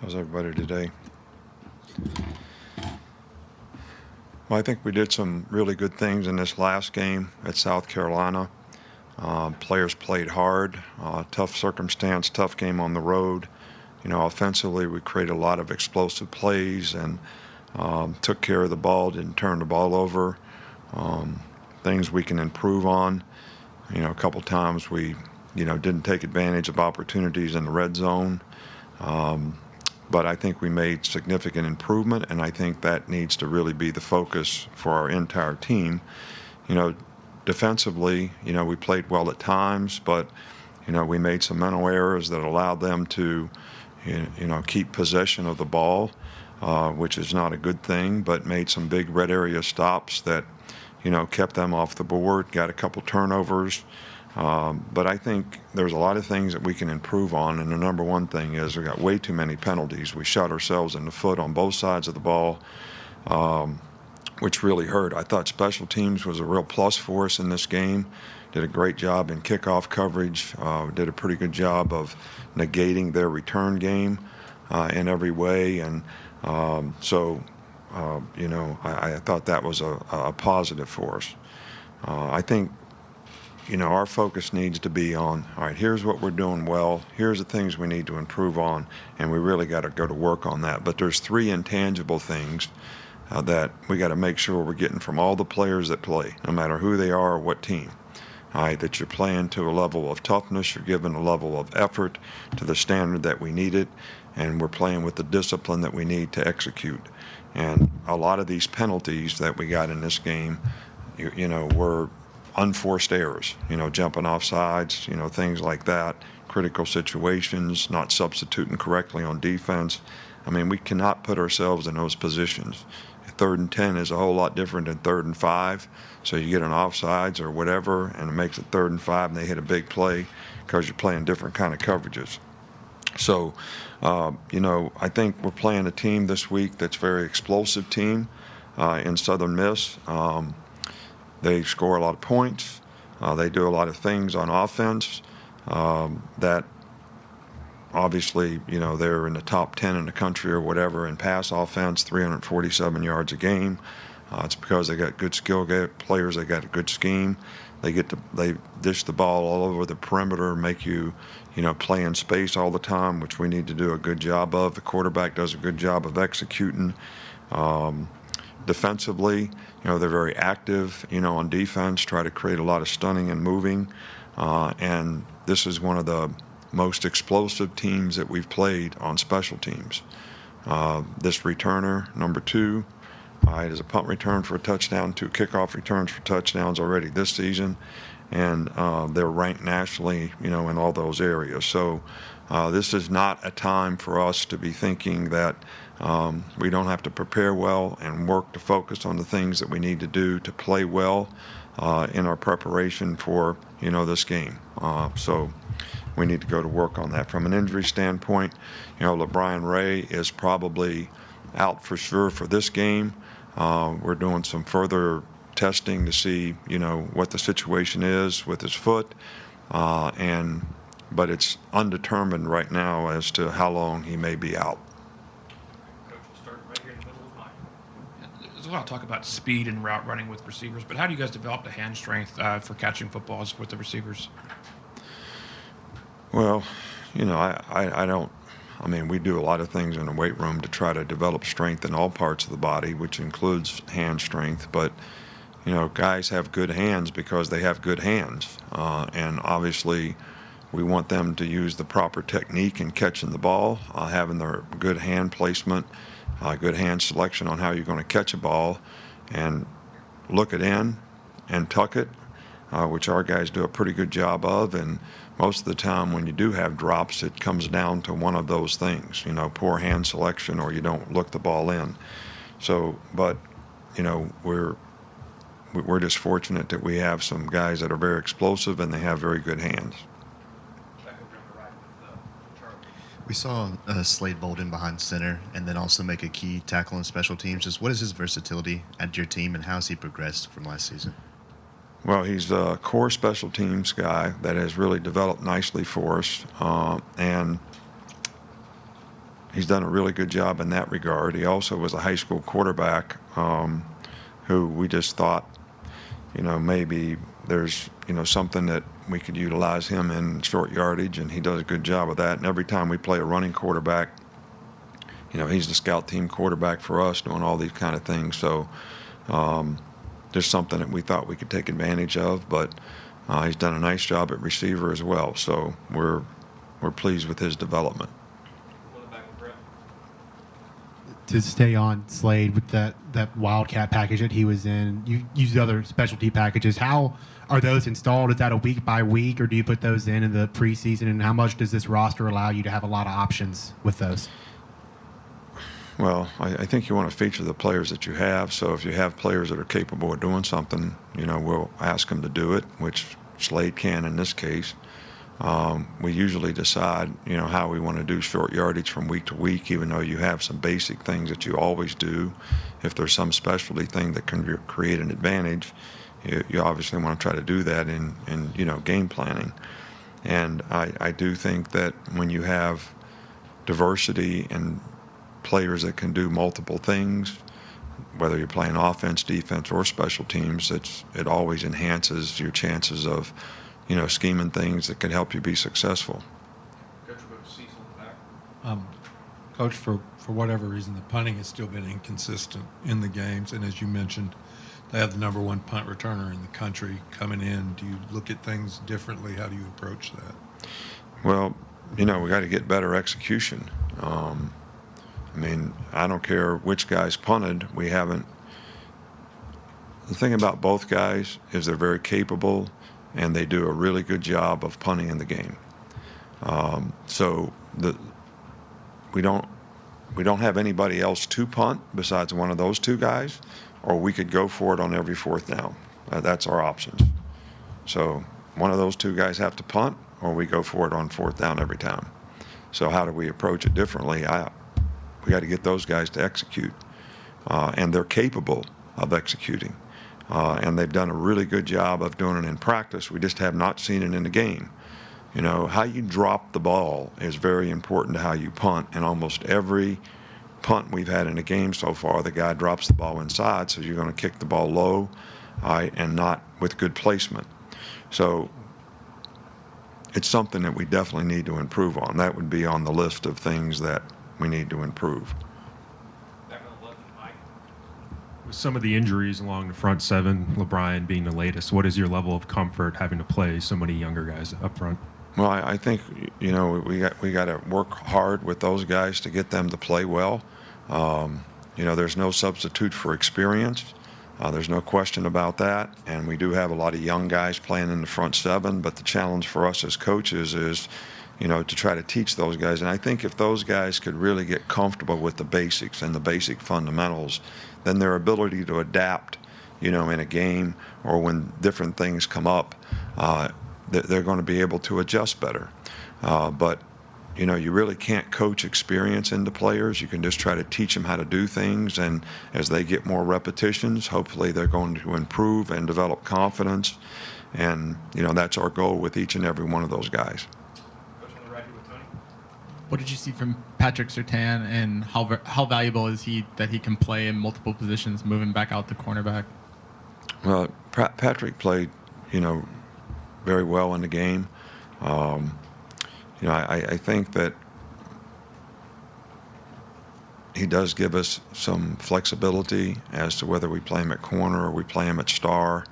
How's everybody today? Well, I think we did some really good things in this last game at South Carolina. Players played hard, tough circumstance, tough game on the road. Offensively, we created a lot of explosive plays and took care of the ball, didn't turn the ball over. Things we can improve on. A couple times we, didn't take advantage of opportunities in the red zone. But I think we made significant improvement, and I think that needs to really be the focus for our entire team. Defensively, we played well at times, but, we made some mental errors that allowed them to, keep possession of the ball, which is not a good thing, but made some big red area stops that, kept them off the board, got a couple turnovers. But I think there's a lot of things that we can improve on, and the number one thing is we got way too many penalties. We shot ourselves in the foot on both sides of the ball, which really hurt. I thought special teams was a real plus for us in this game. Did a great job in kickoff coverage, did a pretty good job of negating their return game in every way, and I thought that was a positive for us. I think our focus needs to be on, all right, here's what we're doing well, here's the things we need to improve on, and we really got to go to work on that. But there's three intangible things that we got to make sure we're getting from all the players that play, no matter who they are or what team. All right, that you're playing to a level of toughness, you're giving a level of effort to the standard that we need it, and we're playing with the discipline that we need to execute. And a lot of these penalties that we got in this game, were unforced errors, jumping off sides, things like that, critical situations, not substituting correctly on defense. I mean, we cannot put ourselves in those positions. 3rd and 10 is a whole lot different than 3rd and 5. So you get an offsides or whatever, and it makes it 3rd and 5, and they hit a big play because you're playing different kind of coverages. So, I think we're playing a team this week that's a very explosive team in Southern Miss. They score a lot of points. They do a lot of things on offense that obviously, they're in the top 10 in the country or whatever in pass offense, 347 yards a game. It's because they got good skill players. They got a good scheme. They dish the ball all over the perimeter, make you, play in space all the time, which we need to do a good job of. The quarterback does a good job of executing. Defensively, they're very active, on defense, try to create a lot of stunning and moving. And this is one of the most explosive teams that we've played on special teams. This returner, number 2, is a punt return for a touchdown, 2 kickoff returns for touchdowns already this season. And they're ranked nationally, in all those areas. So this is not a time for us to be thinking that we don't have to prepare well and work to focus on the things that we need to do to play well in our preparation for, this game. So we need to go to work on that. From an injury standpoint, LaBryan Ray is probably out for sure for this game. We're doing some further testing to see, what the situation is with his foot, but it's undetermined right now as to how long he may be out. There's a lot of talk about speed and route running with receivers, but how do you guys develop the hand strength for catching footballs with the receivers? Well, I don't. I mean, we do a lot of things in the weight room to try to develop strength in all parts of the body, which includes hand strength. But, guys have good hands because they have good hands. And obviously, we want them to use the proper technique in catching the ball, having their good hand placement, good hand selection on how you're going to catch a ball, and look it in and tuck it, which our guys do a pretty good job of. And most of the time when you do have drops, it comes down to one of those things, poor hand selection or you don't look the ball in. So, but, we're just fortunate that we have some guys that are very explosive and they have very good hands. We saw Slade Bolden behind center and then also make a key tackle in special teams. Just what is his versatility at your team and how has he progressed from last season? Well, he's a core special teams guy that has really developed nicely for us. And he's done a really good job in that regard. He also was a high school quarterback who we just thought, maybe there's, something that we could utilize him in short yardage, and he does a good job of that. And every time we play a running quarterback, he's the scout team quarterback for us, doing all these kind of things. So there's something that we thought we could take advantage of, but he's done a nice job at receiver as well. So we're pleased with his development. To stay on Slade with that Wildcat package that he was in, you use other specialty packages. How are those installed? Is that a week by week, or do you put those in the preseason? And how much does this roster allow you to have a lot of options with those? Well, I think you want to feature the players that you have. So if you have players that are capable of doing something, we'll ask them to do it, which Slade can in this case. We usually decide, how we want to do short yardage from week to week, even though you have some basic things that you always do. If there's some specialty thing that can create an advantage, you obviously want to try to do that in game planning. And I do think that when you have diversity and players that can do multiple things, whether you're playing offense, defense, or special teams, it always enhances your chances of scheming things that can help you be successful. Coach, for whatever reason, the punting has still been inconsistent in the games, and as you mentioned, they have the number one punt returner in the country coming in. Do you look at things differently? How do you approach that? Well, we got to get better execution. I don't care which guys punted. We haven't. The thing about both guys is they're very capable, and they do a really good job of punting in the game. So we don't have anybody else to punt besides one of those two guys, or we could go for it on every fourth down. That's our options. So one of those two guys have to punt, or we go for it on fourth down every time. So how do we approach it differently? We got to get those guys to execute, and they're capable of executing. And they've done a really good job of doing it in practice. We just have not seen it in the game. How you drop the ball is very important to how you punt. And almost every punt we've had in the game so far, the guy drops the ball inside, so you're going to kick the ball low, and not with good placement. So it's something that we definitely need to improve on. That would be on the list of things that we need to improve. With some of the injuries along the front seven, LaBryan being the latest, what is your level of comfort having to play so many younger guys up front? Well, I think we got to work hard with those guys to get them to play well. There's no substitute for experience. There's no question about that. And we do have a lot of young guys playing in the front seven. But the challenge for us as coaches is, to try to teach those guys. And I think if those guys could really get comfortable with the basics and the basic fundamentals, then their ability to adapt, in a game or when different things come up, they're going to be able to adjust better. But you really can't coach experience into players. You can just try to teach them how to do things, and as they get more repetitions, hopefully they're going to improve and develop confidence. And that's our goal with each and every one of those guys. What did you see from Patrick Surtain, and how valuable is he that he can play in multiple positions, moving back out the cornerback? Well, Patrick played, very well in the game. I think that he does give us some flexibility as to whether we play him at corner or we play him at star.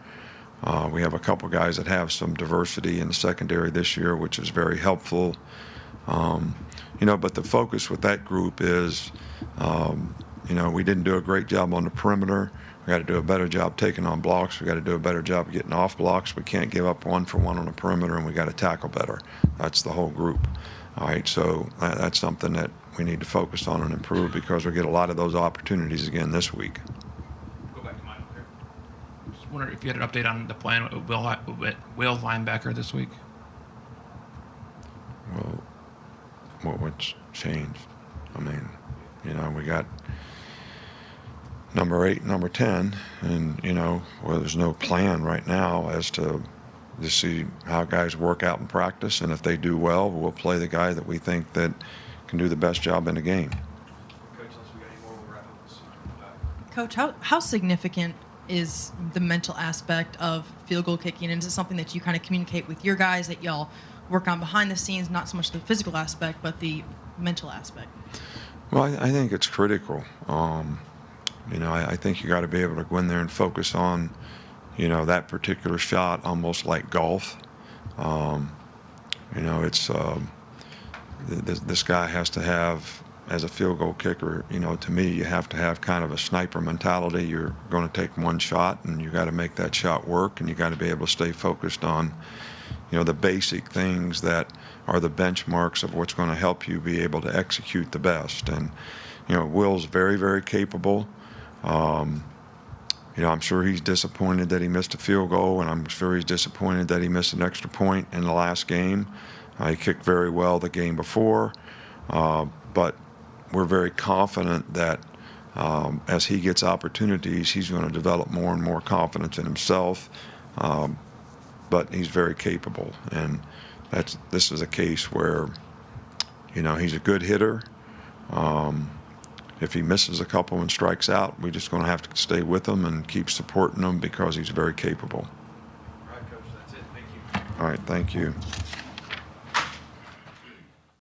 We have a couple guys that have some diversity in the secondary this year, which is very helpful. But the focus with that group is, we didn't do a great job on the perimeter. We got to do a better job taking on blocks. We got to do a better job of getting off blocks. We can't give up 1-for-1 on the perimeter, and we got to tackle better. That's the whole group. All right, so that's something that we need to focus on and improve, because we get a lot of those opportunities again this week. Go back to Michael here. Just wondering if you had an update on the plan with Will linebacker this week. Well, what's changed? We got number 8, number 10, and there's no plan right now as to see how guys work out in practice, and if they do well, we'll play the guy that we think that can do the best job in the game. Coach, how significant is the mental aspect of field goal kicking? And is it something that you kind of communicate with your guys, that y'all work on behind the scenes, not so much the physical aspect, but the mental aspect? Well, I think it's critical. I think you got to be able to go in there and focus on, that particular shot, almost like golf. It's this guy has to have, as a field goal kicker, to me, you have to have kind of a sniper mentality. You're going to take one shot, and you got to make that shot work, and you got to be able to stay focused on, the basic things that are the benchmarks of what's going to help you be able to execute the best. And, Will's very, very capable. I'm sure he's disappointed that he missed a field goal, and I'm sure he's disappointed that he missed an extra point in the last game. He kicked very well the game before, but we're very confident that as he gets opportunities, he's going to develop more and more confidence in himself. But he's very capable, and this is a case where, he's a good hitter. If he misses a couple and strikes out, we're just going to have to stay with him and keep supporting him because he's very capable. All right, Coach, that's it. Thank you. All right, thank you.